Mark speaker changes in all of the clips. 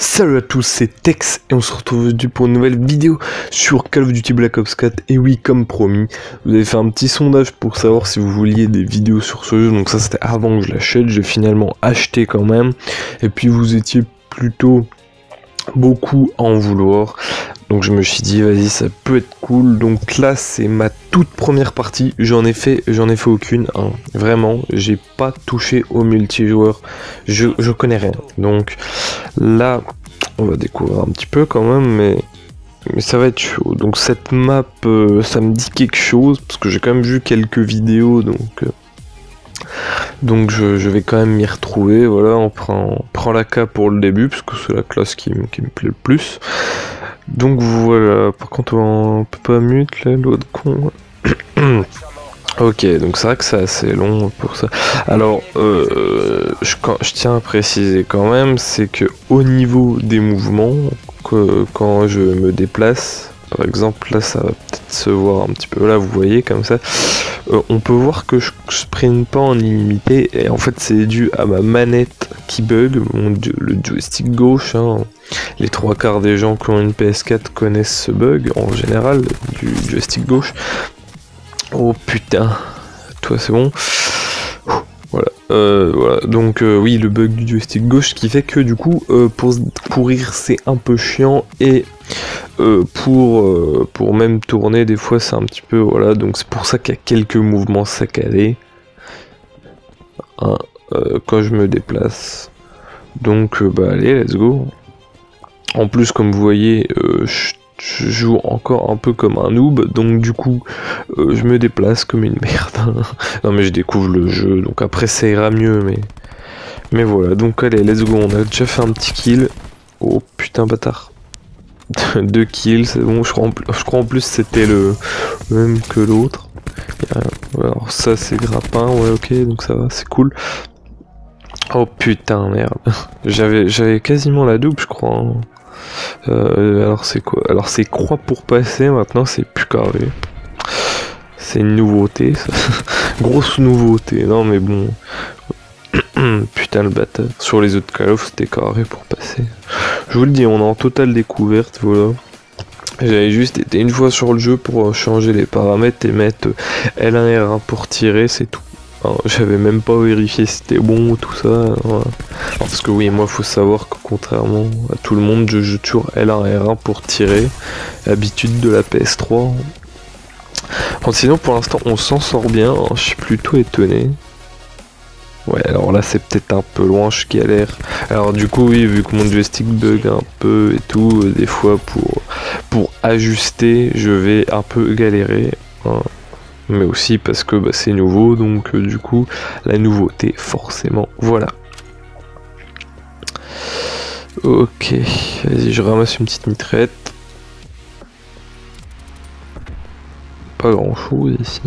Speaker 1: Salut à tous, c'est Tex et on se retrouve aujourd'hui pour une nouvelle vidéo sur Call of Duty Black Ops 4. Et oui, comme promis, vous avez fait un petit sondage pour savoir si vous vouliez des vidéos sur ce jeu. Donc ça c'était avant que je l'achète, j'ai finalement acheté quand même. Et puis vous étiez plutôt beaucoup à en vouloir. Donc je me suis dit vas-y, ça peut être cool. Donc là c'est ma toute première partie, j'en ai fait aucune, hein. Vraiment, j'ai pas touché au multijoueur, je connais rien. Donc là on va découvrir un petit peu quand même, mais ça va être chaud. Donc cette map, ça me dit quelque chose, parce que j'ai quand même vu quelques vidéos, donc je vais quand même m'y retrouver. Voilà, on prend la K pour le début, parce que c'est la classe qui me plaît le plus. Donc voilà, par contre on peut pas mute là, l'autre con. Ok, donc c'est vrai que c'est assez long pour ça. Alors, je tiens à préciser quand même, c'est que au niveau des mouvements, quand je me déplace, par exemple là ça va peut-être se voir un petit peu, là vous voyez comme ça, on peut voir que je sprint pas en illimité, et en fait c'est dû à ma manette qui bug, le joystick gauche, hein. Les trois quarts des gens qui ont une PS4 connaissent ce bug en général, du joystick gauche. Oh putain, toi c'est bon. Voilà, donc oui, le bug du joystick gauche qui fait que du coup pour courir c'est un peu chiant, et pour même tourner des fois c'est un petit peu, voilà, donc c'est pour ça qu'il y a quelques mouvements saccadés, hein, quand je me déplace. Donc bah allez, let's go. En plus comme vous voyez, je joue encore un peu comme un noob, donc du coup je me déplace comme une merde. Non mais je découvre le jeu, donc après ça ira mieux, mais voilà. Donc allez, let's go, on a déjà fait un petit kill. Oh putain bâtard. 2 kills, c'est bon, je crois en plus c'était le même que l'autre. Alors ça c'est grappin, ouais ok, donc ça va, c'est cool. Oh putain merde. J'avais quasiment la double je crois, hein. Alors c'est quoi? Alors c'est croix pour passer, maintenant c'est plus carré. C'est une nouveauté ça. Grosse nouveauté, non mais bon. Putain le bâtard. Sur les autres Call of c'était carré pour passer. Je vous le dis, on est en totale découverte, voilà. J'avais juste été une fois sur le jeu pour changer les paramètres et mettre L1 R1 pour tirer, c'est tout. J'avais même pas vérifié si c'était bon, tout ça. Voilà. Alors, parce que oui, moi faut savoir que contrairement à tout le monde, je joue toujours L1 R1 pour tirer. Habitude de la PS3. Bon, sinon pour l'instant on s'en sort bien, hein, je suis plutôt étonné. Ouais, alors là c'est peut-être un peu loin, je galère. Alors du coup oui, vu que mon joystick bug un peu et tout, des fois pour ajuster je vais un peu galérer, hein. Mais aussi parce que bah, c'est nouveau, donc du coup la nouveauté forcément, voilà. Ok, vas-y, je ramasse une petite mitraillette. Pas grand chose ici.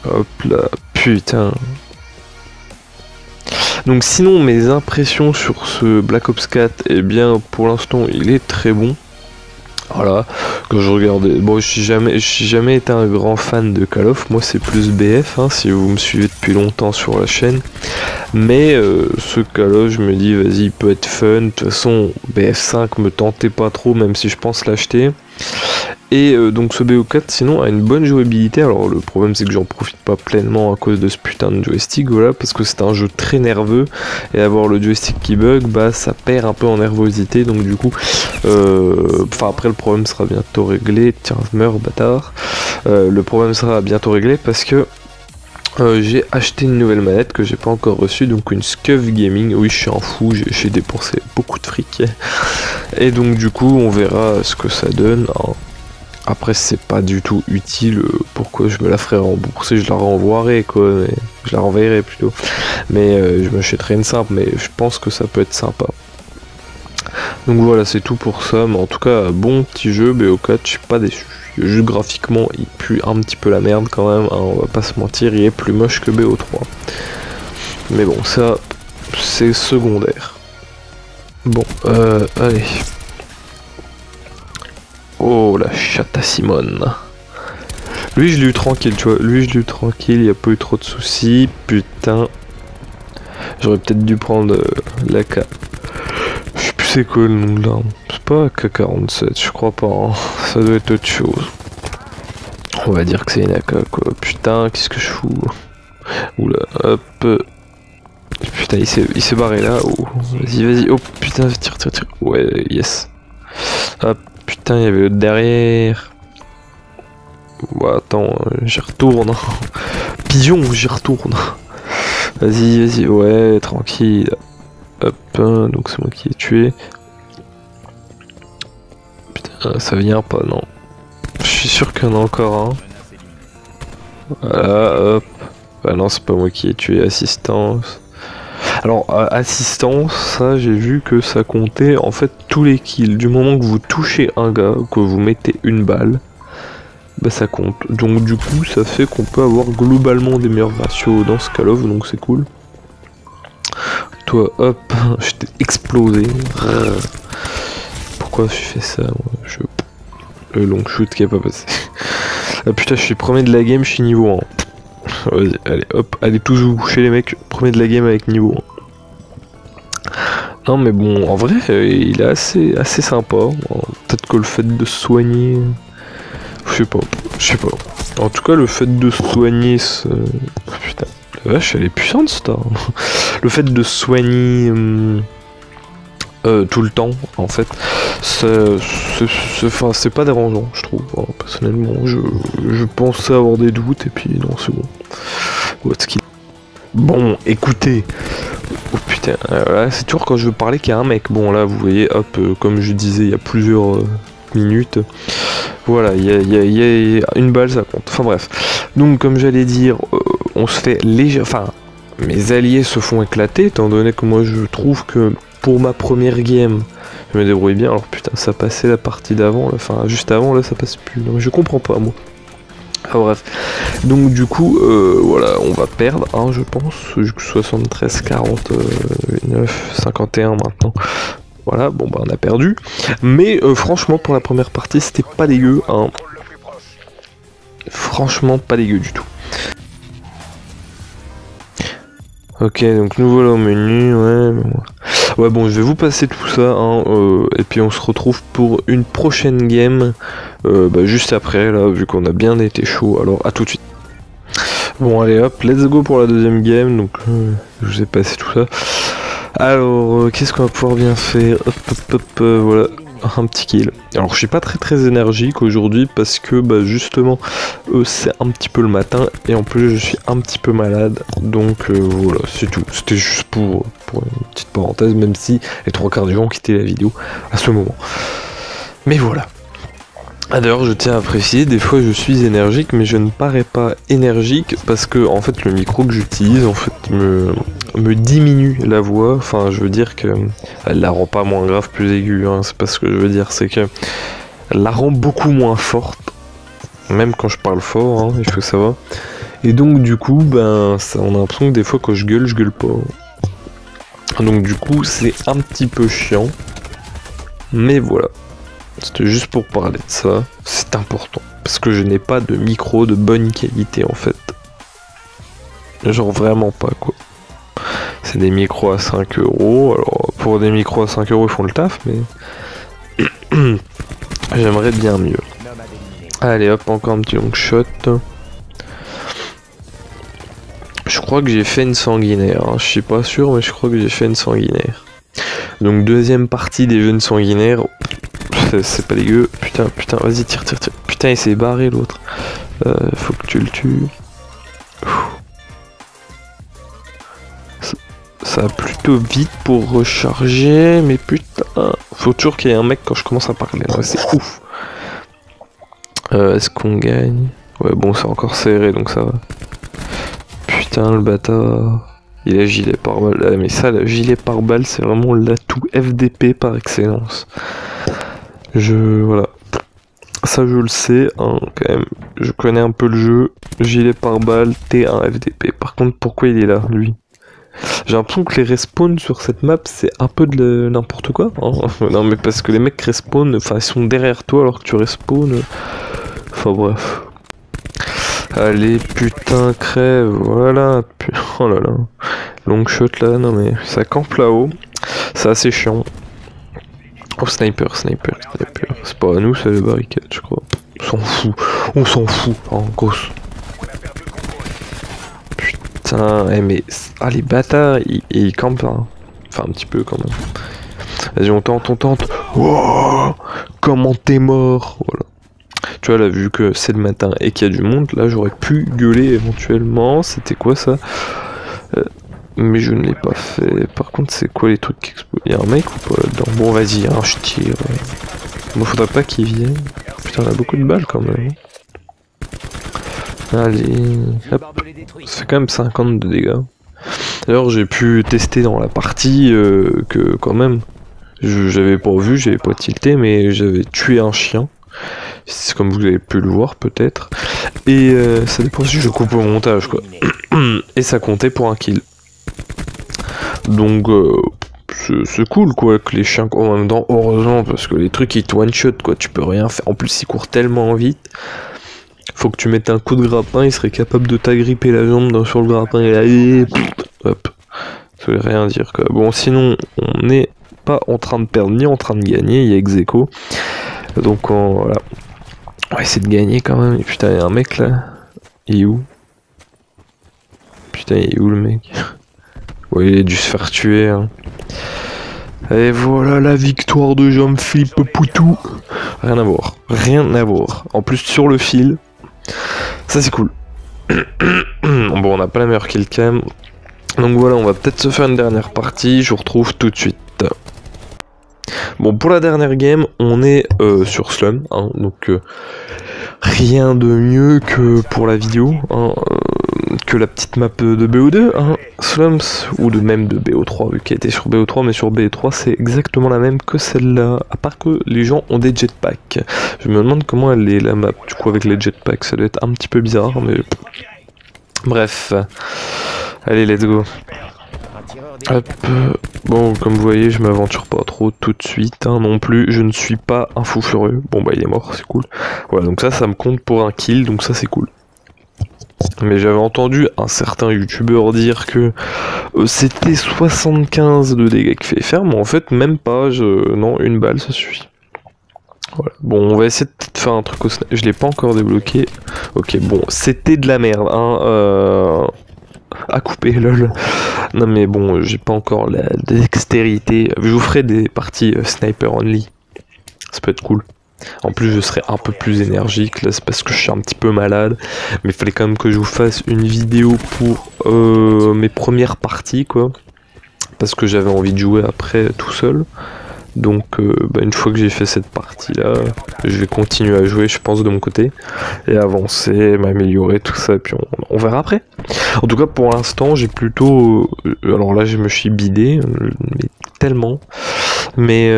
Speaker 1: Hop là, putain. Donc sinon mes impressions sur ce Black Ops 4, eh bien pour l'instant il est très bon. Voilà, quand je regardais, bon je suis jamais été un grand fan de Call of, moi c'est plus BF, hein, si vous me suivez depuis longtemps sur la chaîne. Mais ce Call of, je me dis vas-y, il peut être fun. De toute façon BF5 me tentait pas trop, même si je pense l'acheter. Et donc ce BO4 sinon a une bonne jouabilité. Alors le problème c'est que j'en profite pas pleinement à cause de ce putain de joystick, voilà, parce que c'est un jeu très nerveux, et avoir le joystick qui bug, bah ça perd un peu en nervosité, donc du coup enfin après le problème sera bientôt réglé. Tiens, meurs bâtard. Le problème sera bientôt réglé parce que j'ai acheté une nouvelle manette que j'ai pas encore reçue, donc une Scuf Gaming. Oui, je suis un fou, j'ai dépensé beaucoup de fric. Et donc du coup on verra ce que ça donne, hein. Après c'est pas du tout utile, pourquoi je me la ferais rembourser, je la renvoierai quoi, mais je la renverrai plutôt. Mais je m'achèterai une simple, mais je pense que ça peut être sympa. Donc voilà, c'est tout pour ça, mais en tout cas bon petit jeu BO4, je suis pas déçu. Juste graphiquement il pue un petit peu la merde quand même, hein, on va pas se mentir, il est plus moche que BO3. Mais bon, ça c'est secondaire. Bon, allez. Oh la chatte à Simone. Lui je l'ai eu tranquille, tu vois. Lui je l'ai eu tranquille, il n'y a pas eu trop de soucis. Putain. J'aurais peut-être dû prendre la K. Je sais plus c'est quoi le nom de l'arme. C'est pas AK-47, je crois pas. Hein. Ça doit être autre chose. On va dire que c'est une AK quoi. Putain, qu'est-ce que je fous? Oula, hop. Putain, il s'est barré là. Oh. Vas-y, vas-y. Oh putain, tire, tire, tire. Ouais, yes. Hop, putain, il y avait l'autre derrière. Bon, attends, j'y retourne. Pigeon, j'y retourne. Vas-y, vas-y, ouais, tranquille. Hop, donc c'est moi qui ai tué. Putain, ça vient pas, non. Je suis sûr qu'il y en a encore un. Voilà, hop. Bah non, c'est pas moi qui ai tué, assistance. Alors, assistance, ça, j'ai vu que ça comptait en fait tous les kills. Du moment que vous touchez un gars, que vous mettez une balle, bah ça compte. Donc du coup, ça fait qu'on peut avoir globalement des meilleurs ratios dans ce Call of, donc c'est cool. Toi, hop, je t'ai explosé. Pourquoi je fais ça moi le long shoot qui a pas passé. Ah putain, je suis premier de la game, je suis niveau 1. Vas-y, allez, hop, allez tous vous coucher les mecs, premier de la game avec niveau 1. Non mais bon, en vrai, il est assez sympa. Peut-être que le fait de se soigner... Je sais pas. En tout cas, le fait de se soigner... Putain, la vache, elle est puissante cette arme. Le fait de se soigner... tout le temps, en fait, c'est pas dérangeant, je trouve. Hein, personnellement, je pensais avoir des doutes, et puis non, c'est bon. Bon, écoutez. Oh putain, là, c'est toujours quand je veux parler qu'il y a un mec. Bon, là, vous voyez, hop, comme je disais il y a plusieurs minutes, voilà, il y a une balle, ça compte. Enfin bref. Donc, comme j'allais dire, on se fait léger. Enfin, mes alliés se font éclater, étant donné que moi, je trouve que pour ma première game, je me débrouille bien. Alors putain, ça passait la partie d'avant, enfin juste avant, là ça passe plus. Non, je comprends pas moi. Enfin bref. Donc du coup, voilà, on va perdre, hein, je pense. 73, 49, 51 maintenant. Voilà, bon bah on a perdu. Mais franchement, pour la première partie, c'était pas dégueu, hein. Franchement, pas dégueu du tout. Ok, donc nous voilà au menu, ouais. Ouais bon, je vais vous passer tout ça, hein, et puis on se retrouve pour une prochaine game, juste après, là, vu qu'on a bien été chaud, alors à tout de suite. Bon allez hop, let's go pour la deuxième game, donc je vous ai passé tout ça. Alors, qu'est-ce qu'on va pouvoir bien faire? Hop, hop, hop, voilà, un petit kill. Alors je suis pas très énergique aujourd'hui parce que justement c'est un petit peu le matin et en plus je suis un petit peu malade, donc voilà, c'est tout. C'était juste pour une petite parenthèse, même si les 3/4 du gens ont quitté la vidéo à ce moment. Mais voilà. Ah, d'ailleurs je tiens à préciser, des fois je suis énergique mais je ne parais pas énergique parce que en fait le micro que j'utilise en fait me diminue la voix, enfin je veux dire que elle la rend pas moins grave, plus aiguë, hein. C'est pas ce que je veux dire, c'est que elle la rend beaucoup moins forte, même quand je parle fort, hein, il faut savoir. Et donc du coup ça, on a l'impression que des fois quand je gueule pas. Donc du coup c'est un petit peu chiant, mais voilà. C'était juste pour parler de ça, c'est important, parce que je n'ai pas de micro de bonne qualité en fait. Genre vraiment pas quoi. C'est des micros à 5 €, alors pour des micros à 5 € ils font le taf, mais j'aimerais bien mieux. Allez hop, encore un petit long shot. Je crois que j'ai fait une sanguinaire, hein. Je suis pas sûr mais je crois que j'ai fait une sanguinaire. Donc deuxième partie des jeunes sanguinaires. C'est pas dégueu. Putain, vas-y, tire. Putain, il s'est barré l'autre. Faut que tu le tues. Ça va plutôt vite pour recharger, mais putain. Faut toujours qu'il y ait un mec quand je commence à parler. Ouais, c'est ouf. Est-ce qu'on gagne? Ouais, bon, c'est encore serré donc ça va. Putain, le bâtard. Il a gilet par balle. Mais ça, le gilet par balle, c'est vraiment l'atout FDP par excellence. Voilà. Ça je le sais, hein, quand même. Je connais un peu le jeu. Gilet par balle, T1 FDP. Par contre, pourquoi il est là, lui? J'ai l'impression que les respawns sur cette map, c'est un peu de n'importe quoi. Hein. Non, mais parce que les mecs respawn, enfin, ils sont derrière toi alors que tu respawns. Enfin, bref. Allez, putain, crève, voilà. Oh là là. Long shot là, non mais ça campe là-haut. C'est assez chiant. Oh, sniper. C'est pas à nous, c'est les barricades, je crois. On s'en fout, en grosse. Putain, mais. Ah, les bâtards, ils campent, hein. Enfin, un petit peu quand même. Vas-y, on tente. Wow, comment t'es mort? Voilà. Tu vois là, vu que c'est le matin et qu'il y a du monde, là j'aurais pu gueuler éventuellement. C'était quoi ça? Mais je ne l'ai pas fait. Par contre, c'est quoi les trucs qui explosent? Y'a un mec ou pas là-dedans? Bon, vas-y, hein, je tire. Bon, faudrait pas qu'il vienne. Putain, on a beaucoup de balles quand même. Allez, hop. Ça fait quand même 50 de dégâts. D'ailleurs, j'ai pu tester dans la partie que quand même, j'avais pas vu, j'avais pas tilté, mais j'avais tué un chien. C'est comme vous avez pu le voir peut-être. Et ça dépend si je coupe au montage quoi. Et ça comptait pour un kill. Donc c'est cool quoi que les chiens en même temps, heureusement, parce que les trucs ils te one shot quoi, tu peux rien faire. En plus ils courent tellement vite. Faut que tu mettes un coup de grappin, il serait capable de t'agripper la jambe sur le grappin et là, hop. Ça veut rien dire quoi. Bon sinon on n'est pas en train de perdre ni en train de gagner, il y a ex-aequo. Donc voilà. On va essayer de gagner quand même. Et putain, il y a un mec là. Il est où? Putain, il est où le mec? Ouais, il a dû se faire tuer. Hein. Et voilà la victoire de Jean-Philippe Poutou. Rien à voir. Rien à voir. En plus, sur le fil. Ça, c'est cool. Bon, on n'a pas la meilleure kill cam. Donc voilà, on va peut-être se faire une dernière partie. Je vous retrouve tout de suite. Bon, pour la dernière game, on est sur Slum, hein, donc rien de mieux que pour la vidéo, hein, que la petite map de BO2, hein, Slums, ou de même de BO3, vu qu'elle était sur BO3, mais sur BO3 c'est exactement la même que celle-là, à part que les gens ont des jetpacks. Je me demande comment elle est la map, du coup avec les jetpacks, ça doit être un petit peu bizarre, mais... Bref, allez, let's go. Hop, bon comme vous voyez je m'aventure pas trop tout de suite hein, non plus, je ne suis pas un fou furieux. Bon bah il est mort, c'est cool. Voilà donc ça me compte pour un kill, donc ça c'est cool. Mais j'avais entendu un certain youtubeur dire que c'était 75 de dégâts qu'il fallait faire, mais en fait même pas, non une balle ça suffit. Voilà. Bon on va essayer de faire un truc au sniper, je l'ai pas encore débloqué. Ok bon c'était de la merde hein, à couper lol. Non mais bon, j'ai pas encore la dextérité. Je vous ferai des parties sniper only. Ça peut être cool. En plus je serai un peu plus énergique. Là c'est parce que je suis un petit peu malade. Mais il fallait quand même que je vous fasse une vidéo pour mes premières parties quoi. Parce que j'avais envie de jouer après tout seul. Donc bah, une fois que j'ai fait cette partie là, je vais continuer à jouer je pense de mon côté. Et avancer, m'améliorer, tout ça. Et puis on verra après. En tout cas pour l'instant j'ai plutôt... alors là je me suis bidé, mais tellement. Mais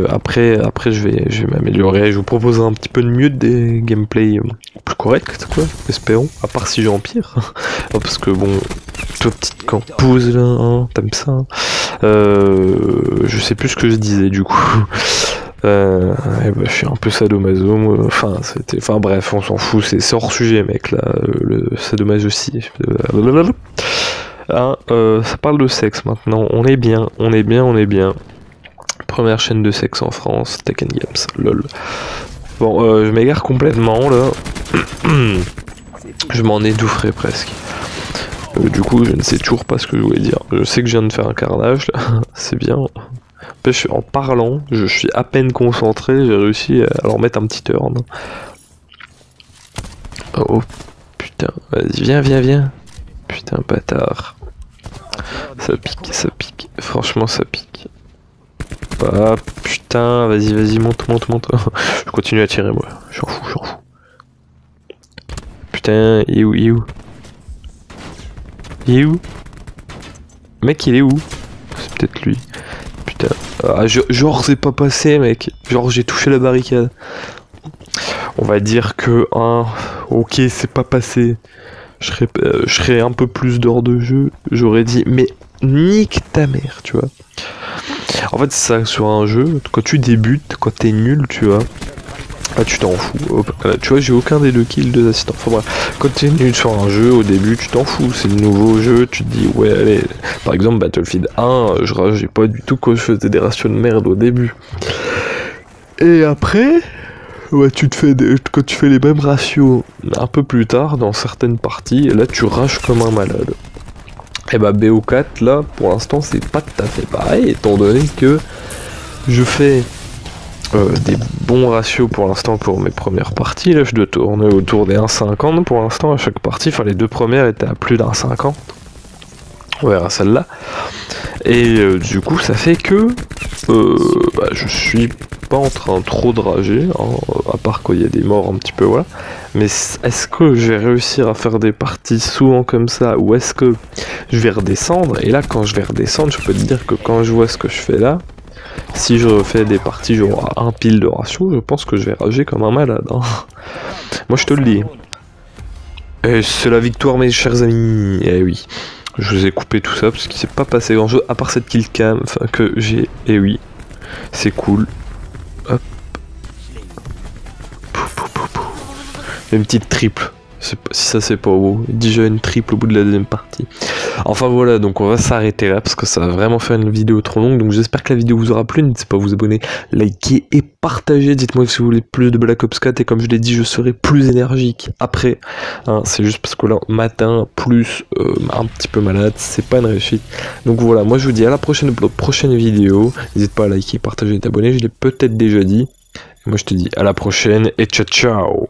Speaker 1: après je vais m'améliorer. Je vous proposerai un petit peu de mieux des gameplays plus corrects quoi, espérons. À part si j'empire. Parce que bon, toi petite campouse là, hein, t'aimes ça hein. Je sais plus ce que je disais du coup. Et bah, je suis un peu sadomaso, moi. Enfin bref, on s'en fout, c'est hors sujet mec là, le sadomaso aussi. Hein, ça parle de sexe maintenant, on est bien. Première chaîne de sexe en France, Tech & Games, lol. Bon, je m'égare complètement là. Je m'en étoufferai presque. Du coup, je ne sais toujours pas ce que je voulais dire. Je sais que je viens de faire un carnage là, c'est bien. En parlant, je suis à peine concentré, j'ai réussi à leur mettre un petit turn. Oh putain, vas-y, viens. Putain, bâtard. Ça pique. Franchement, ça pique. Ah putain, vas-y, monte. Je continue à tirer, moi. J'en fous. Putain, il est où Mec, il est où? C'est peut-être lui. Putain. Ah, genre, c'est pas passé, mec. Genre, j'ai touché la barricade. On va dire que... ok, c'est pas passé. Je serais un peu plus d'heure de jeu. J'aurais dit, mais nique ta mère, tu vois. En fait, c'est ça, sur un jeu, quand tu débutes, quand t'es nul, tu vois, Ah, tu t'en fous. Hop, là, tu vois, j'ai aucun des deux kills, deux assistants. Enfin bref, quand t'es nul sur un jeu, au début, tu t'en fous. C'est le nouveau jeu, tu te dis, ouais, allez. Par exemple, Battlefield 1, je rageais pas du tout quand je faisais des ratios de merde au début. Et après, ouais, quand tu fais les mêmes ratios un peu plus tard, dans certaines parties, et là, tu rages comme un malade. Et bah, BO4, là, pour l'instant, c'est pas tout à fait pareil, étant donné que je fais des bons ratios pour l'instant pour mes premières parties. Là, je dois tourner autour des 1,50 pour l'instant à chaque partie. Enfin, les deux premières étaient à plus d'1,50. On verra celle-là. Et du coup, ça fait que je suis pas en train trop de rager, hein, à part quand il y a des morts un petit peu, voilà. Mais est-ce que je vais réussir à faire des parties souvent comme ça, ou est-ce que je vais redescendre? Et là, quand je vais redescendre, je peux te dire que quand je vois ce que je fais là, si je refais des parties genre à un pile de ratio, je pense que je vais rager comme un malade. Hein. Moi je te le dis. Et c'est la victoire mes chers amis. Eh oui. Je vous ai coupé tout ça parce qu'il s'est pas passé grand chose à part cette kill cam que j'ai. Eh oui. C'est cool. Hop. Une petite triple. Si ça c'est pas beau. Déjà une triple au bout de la deuxième partie. Enfin voilà, donc on va s'arrêter là parce que ça va vraiment faire une vidéo trop longue. Donc j'espère que la vidéo vous aura plu. N'hésitez pas à vous abonner, liker et partager. Dites-moi si vous voulez plus de Black Ops 4. Et comme je l'ai dit, je serai plus énergique après. Hein, c'est juste parce que là, matin, plus un petit peu malade, c'est pas une réussite. Donc voilà, moi je vous dis à la prochaine vidéo. N'hésite pas à liker, partager et t'abonner. Je l'ai peut-être déjà dit. Et moi je te dis à la prochaine et ciao ciao.